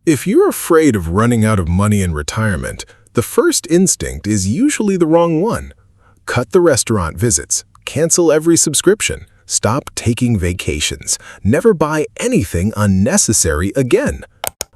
If you're afraid of running out of money in retirement, the first instinct is usually the wrong one. Cut the restaurant visits, cancel every subscription, stop taking vacations, never buy anything unnecessary again.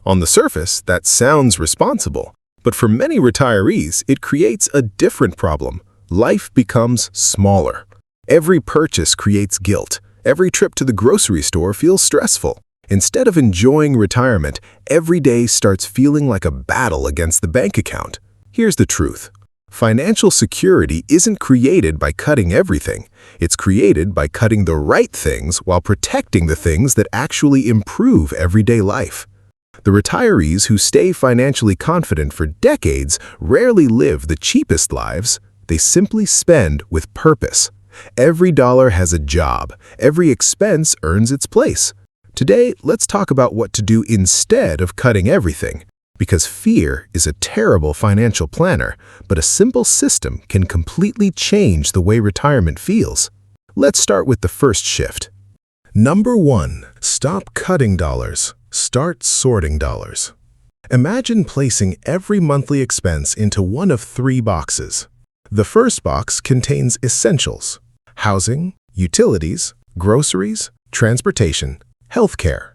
On the surface, that sounds responsible, but for many retirees, it creates a different problem. Life becomes smaller. Every purchase creates guilt. Every trip to the grocery store feels stressful. Instead of enjoying retirement, every day starts feeling like a battle against the bank account. Here's the truth. Financial security isn't created by cutting everything. It's created by cutting the right things while protecting the things that actually improve everyday life. The retirees who stay financially confident for decades rarely live the cheapest lives. They simply spend with purpose. Every dollar has a job. Every expense earns its place. Today, let's talk about what to do instead of cutting everything. Because fear is a terrible financial planner, but a simple system can completely change the way retirement feels. Let's start with the first shift. Number 1. Stop cutting dollars. Start sorting dollars. Imagine placing every monthly expense into one of 3 boxes. The first box contains essentials: housing, utilities, groceries, transportation, healthcare.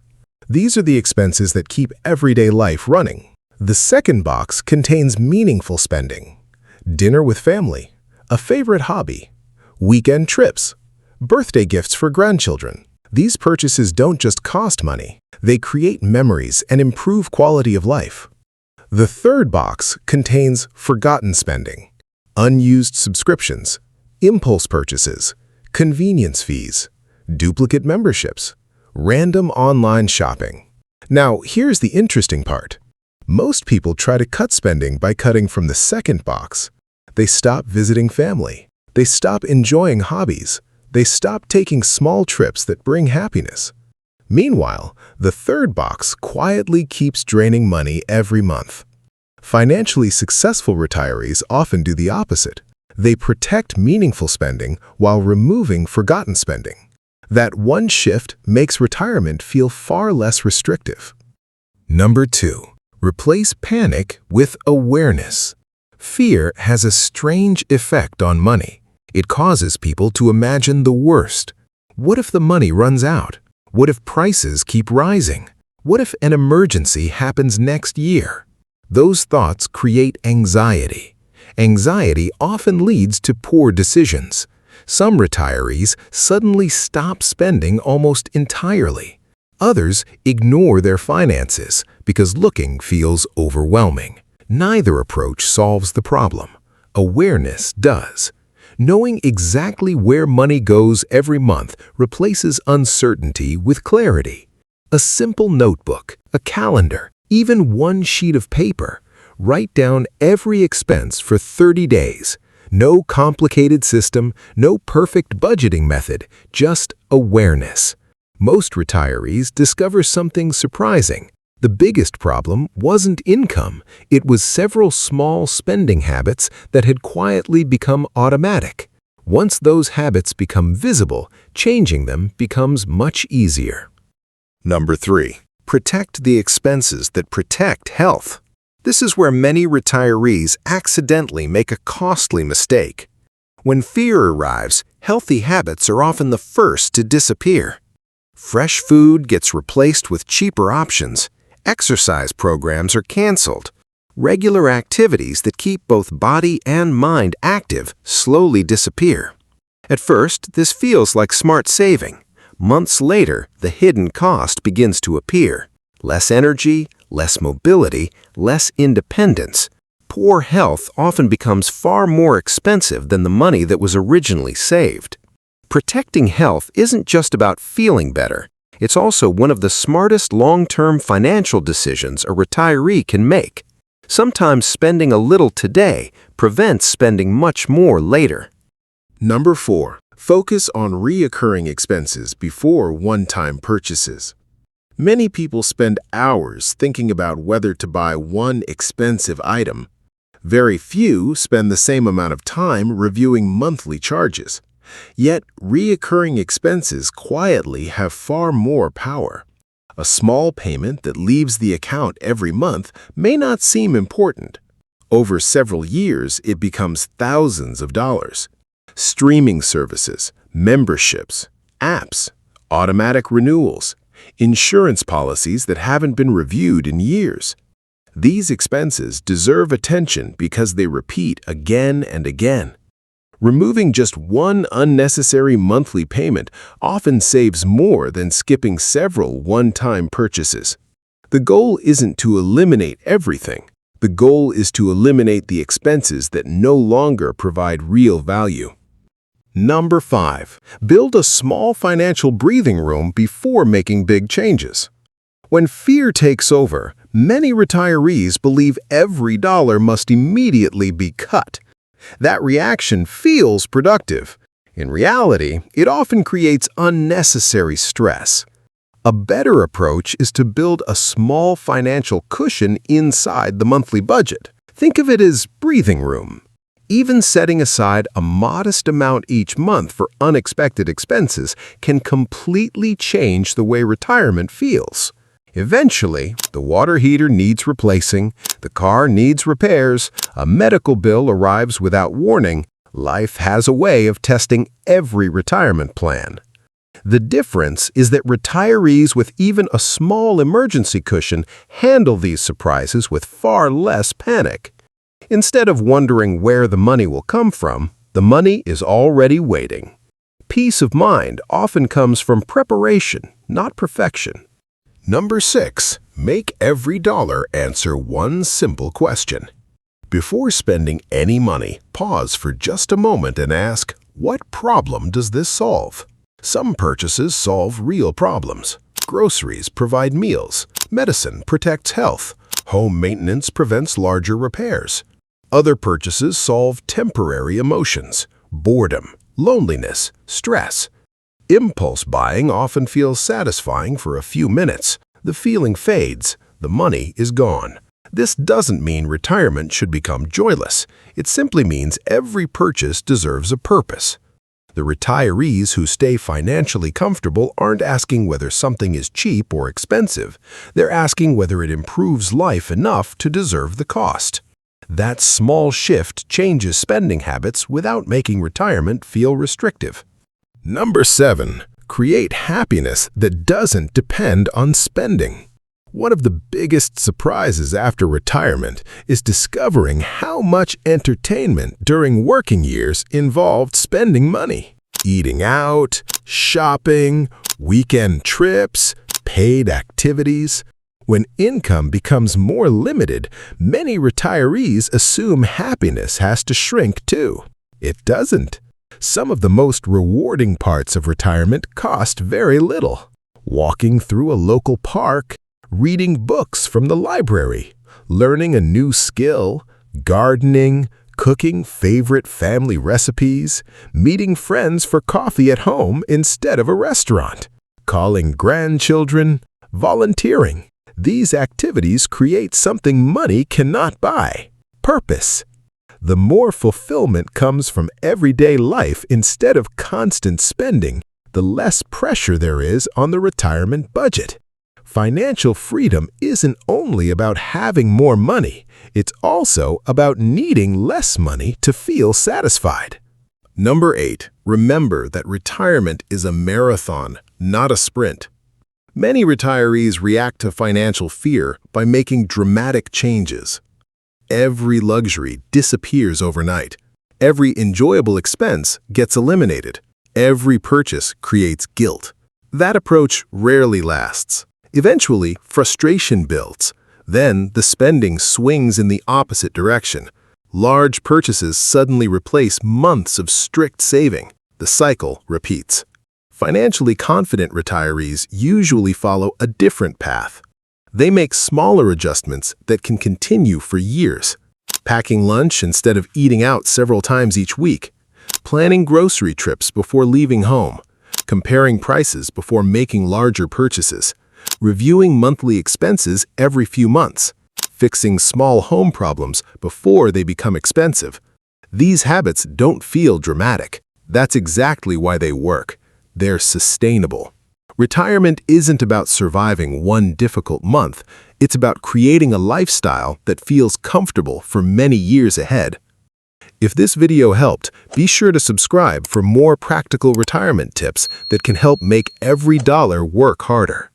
These are the expenses that keep everyday life running. The second box contains meaningful spending: dinner with family, a favorite hobby, weekend trips, birthday gifts for grandchildren. These purchases don't just cost money, they create memories and improve quality of life. The third box contains forgotten spending: unused subscriptions, impulse purchases, convenience fees, duplicate memberships, random online shopping. Now, here's the interesting part. Most people try to cut spending by cutting from the second box. They stop visiting family. They stop enjoying hobbies. They stop taking small trips that bring happiness. Meanwhile, the third box quietly keeps draining money every month. Financially successful retirees often do the opposite. They protect meaningful spending while removing forgotten spending. That one shift makes retirement feel far less restrictive. Number 2. Replace panic with awareness. Fear has a strange effect on money. It causes people to imagine the worst. What if the money runs out? What if prices keep rising? What if an emergency happens next year? Those thoughts create anxiety. Anxiety often leads to poor decisions. Some retirees suddenly stop spending almost entirely. Others ignore their finances because looking feels overwhelming. Neither approach solves the problem. Awareness does. Knowing exactly where money goes every month replaces uncertainty with clarity. A simple notebook, a calendar, even one sheet of paper. Write down every expense for 30 days. No complicated system, no perfect budgeting method, just awareness. Most retirees discover something surprising. The biggest problem wasn't income, it was several small spending habits that had quietly become automatic. Once those habits become visible, changing them becomes much easier. Number 3. Protect the expenses that protect health. This is where many retirees accidentally make a costly mistake. When fear arrives, healthy habits are often the first to disappear. Fresh food gets replaced with cheaper options. Exercise programs are canceled. Regular activities that keep both body and mind active slowly disappear. At first, this feels like smart saving. Months later, the hidden cost begins to appear. Less energy, less mobility, less independence. Poor health often becomes far more expensive than the money that was originally saved. Protecting health isn't just about feeling better. It's also one of the smartest long-term financial decisions a retiree can make. Sometimes spending a little today prevents spending much more later. Number 4. Focus on recurring expenses before one-time purchases. Many people spend hours thinking about whether to buy one expensive item. Very few spend the same amount of time reviewing monthly charges. Yet, recurring expenses quietly have far more power. A small payment that leaves the account every month may not seem important. Over several years, it becomes thousands of dollars. Streaming services, memberships, apps, automatic renewals, insurance policies that haven't been reviewed in years. These expenses deserve attention because they repeat again and again. Removing just one unnecessary monthly payment often saves more than skipping several one-time purchases. The goal isn't to eliminate everything. The goal is to eliminate the expenses that no longer provide real value. Number 5. Build a small financial breathing room before making big changes. When fear takes over, many retirees believe every dollar must immediately be cut. That reaction feels productive. In reality, it often creates unnecessary stress. A better approach is to build a small financial cushion inside the monthly budget. Think of it as breathing room. Even setting aside a modest amount each month for unexpected expenses can completely change the way retirement feels. Eventually, the water heater needs replacing, the car needs repairs, a medical bill arrives without warning. Life has a way of testing every retirement plan. The difference is that retirees with even a small emergency cushion handle these surprises with far less panic. Instead of wondering where the money will come from, the money is already waiting. Peace of mind often comes from preparation, not perfection. Number 6. Make every dollar answer one simple question. Before spending any money, pause for just a moment and ask, what problem does this solve? Some purchases solve real problems. Groceries provide meals. Medicine protects health. Home maintenance prevents larger repairs. Other purchases solve temporary emotions, boredom, loneliness, stress. Impulse buying often feels satisfying for a few minutes. The feeling fades. The money is gone. This doesn't mean retirement should become joyless. It simply means every purchase deserves a purpose. The retirees who stay financially comfortable aren't asking whether something is cheap or expensive. They're asking whether it improves life enough to deserve the cost. That small shift changes spending habits without making retirement feel restrictive. Number 7. Create happiness that doesn't depend on spending. One of the biggest surprises after retirement is discovering how much entertainment during working years involved spending money. Eating out, shopping, weekend trips, paid activities. When income becomes more limited, many retirees assume happiness has to shrink too. It doesn't. Some of the most rewarding parts of retirement cost very little. Walking through a local park, reading books from the library, learning a new skill, gardening, cooking favorite family recipes, meeting friends for coffee at home instead of a restaurant, calling grandchildren, volunteering. These activities create something money cannot buy: purpose. The more fulfillment comes from everyday life instead of constant spending, the less pressure there is on the retirement budget. Financial freedom isn't only about having more money, it's also about needing less money to feel satisfied. Number 8. Remember that retirement is a marathon, not a sprint. Many retirees react to financial fear by making dramatic changes. Every luxury disappears overnight. Every enjoyable expense gets eliminated. Every purchase creates guilt. That approach rarely lasts. Eventually, frustration builds. Then, the spending swings in the opposite direction. Large purchases suddenly replace months of strict saving. The cycle repeats. Financially confident retirees usually follow a different path. They make smaller adjustments that can continue for years. Packing lunch instead of eating out several times each week. Planning grocery trips before leaving home. Comparing prices before making larger purchases. Reviewing monthly expenses every few months. Fixing small home problems before they become expensive. These habits don't feel dramatic. That's exactly why they work. They're sustainable. Retirement isn't about surviving one difficult month. It's about creating a lifestyle that feels comfortable for many years ahead. If this video helped, be sure to subscribe for more practical retirement tips that can help make every dollar work harder.